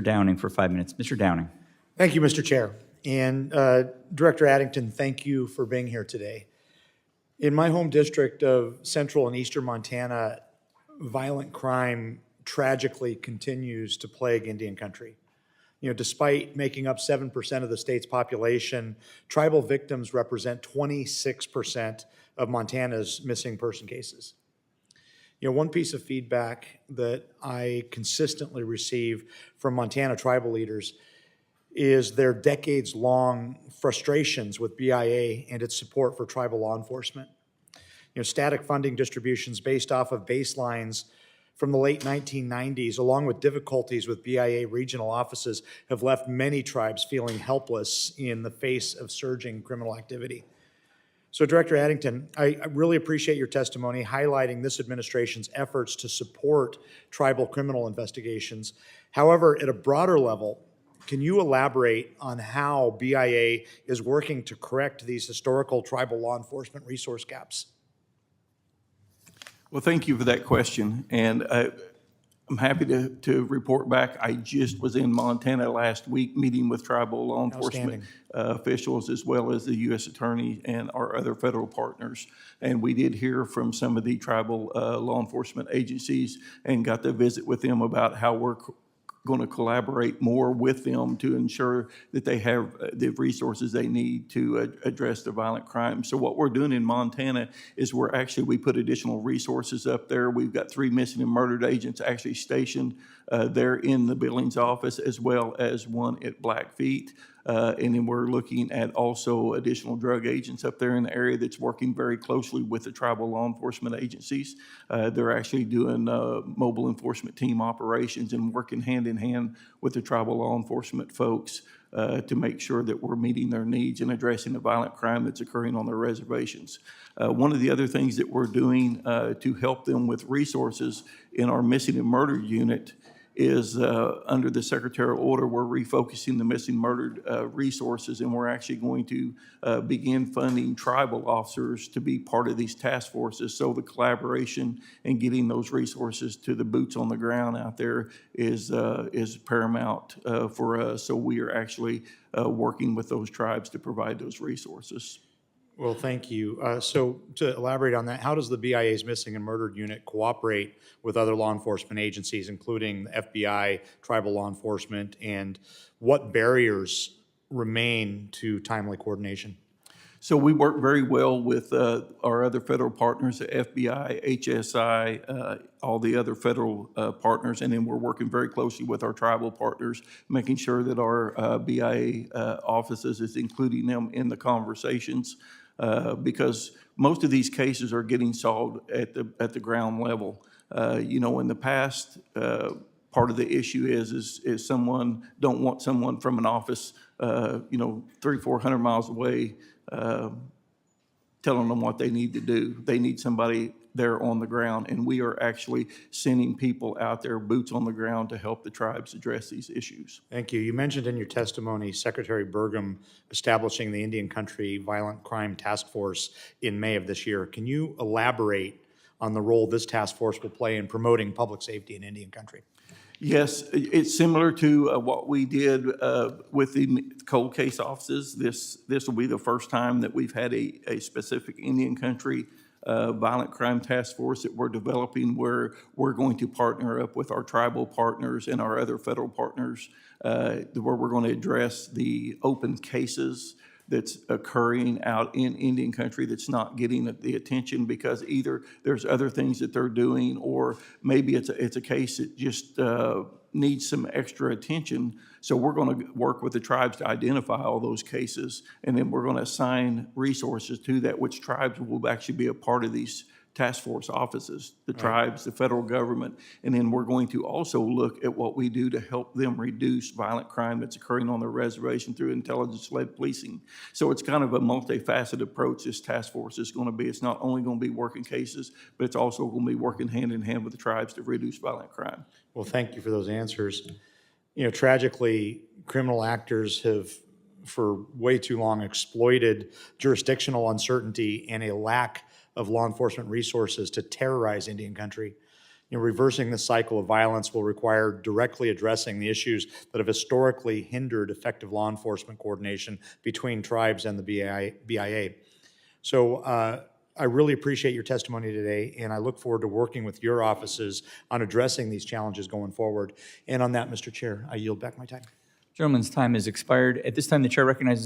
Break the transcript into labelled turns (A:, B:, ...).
A: Downing for 5 minutes. Mr. Downing.
B: Thank you, Mr. Chair. And Director Addington, thank you for being here today. In my home district of central and eastern Montana, violent crime tragically continues to plague Indian country. You know, despite making up 7% of the state's population, tribal victims represent 26% of Montana's missing person cases. You know, one piece of feedback that I consistently receive from Montana tribal leaders is their decades-long frustrations with BIA and its support for tribal law enforcement. You know, static funding distributions based off of baselines from the late 1990s, along with difficulties with BIA regional offices, have left many tribes feeling helpless in the face of surging criminal activity. So, Director Addington, I really appreciate your testimony highlighting this administration's efforts to support tribal criminal investigations. However, at a broader level, can you elaborate on how BIA is working to correct these historical tribal law enforcement resource gaps?
C: Well, thank you for that question. And I'm happy to report back. I just was in Montana last week meeting with tribal law enforcement officials as well as the U.S. Attorney and our other federal partners. And we did hear from some of the tribal law enforcement agencies and got to visit with them about how we're going to collaborate more with them to ensure that they have the resources they need to address the violent crime. So what we're doing in Montana is we put additional resources up there. We've got 3 missing and murdered agents actually stationed there in the Billings office, as well as 1 at Blackfeet. And then we're looking at also additional drug agents up there in the area that's working very closely with the tribal law enforcement agencies. They're actually doing mobile enforcement team operations and working hand in hand with the tribal law enforcement folks to make sure that we're meeting their needs and addressing the violent crime that's occurring on their reservations. One of the other things that we're doing to help them with resources in our missing and murdered unit is under the secretarial order, we're refocusing the missing murdered resources, and we're actually going to begin funding tribal officers to be part of these task forces. So the collaboration and getting those resources to the boots on the ground out there is paramount for us. So we are actually working with those tribes to provide those resources.
B: Well, thank you. So to elaborate on that, how does the BIA's Missing and Murdered Unit cooperate with other law enforcement agencies, including the FBI, tribal law enforcement, and what barriers remain to timely coordination?
C: So we work very well with our other federal partners, the FBI, HSI, all the other federal partners, and then we're working very closely with our tribal partners, making sure that our BIA offices is including them in the conversations. Because most of these cases are getting solved at the ground level. You know, in the past, part of the issue is someone don't want someone from an office, 300-400 miles away, telling them what they need to do. They need somebody there on the ground, and we are actually sending people out there, boots on the ground, to help the tribes address these issues.
B: Thank you. You mentioned in your testimony Secretary Burgum establishing the Indian Country Violent Crime Task Force in May of this year. Can you elaborate on the role this task force will play in promoting public safety in Indian Country?
C: Yes, it's similar to what we did with the cold case offices. This will be the first time that we've had a specific Indian Country violent crime task force that we're developing, where we're going to partner up with our tribal partners and our other federal partners, where we're going to address the open cases that's occurring out in Indian Country that's not getting the attention because either there's other things that they're doing, or maybe it's a case that just needs some extra attention. So we're going to work with the tribes to identify all those cases, and then we're going to assign resources to that, which tribes will actually be a part of these task force offices, the tribes, the federal government, and then we're going to also look at what we do to help them reduce violent crime that's occurring on their reservation through intelligence-led policing. So it's kind of a multifaceted approach this task force is going to be. It's not only going to be working cases, but it's also going to be working hand in hand with the tribes to reduce violent crime.
B: Well, thank you for those answers. You know, tragically, criminal actors have for way too long exploited jurisdictional uncertainty and a lack of law enforcement resources to terrorize Indian Country. Reversing the cycle of violence will require directly addressing the issues that have historically hindered effective law enforcement coordination between tribes and the BIA. So I really appreciate your testimony today, and I look forward to working with your offices on addressing these challenges going forward. And on that, Mr. Chair, I yield back my time.
A: Gentleman's time has expired. At this time, the chair recognizes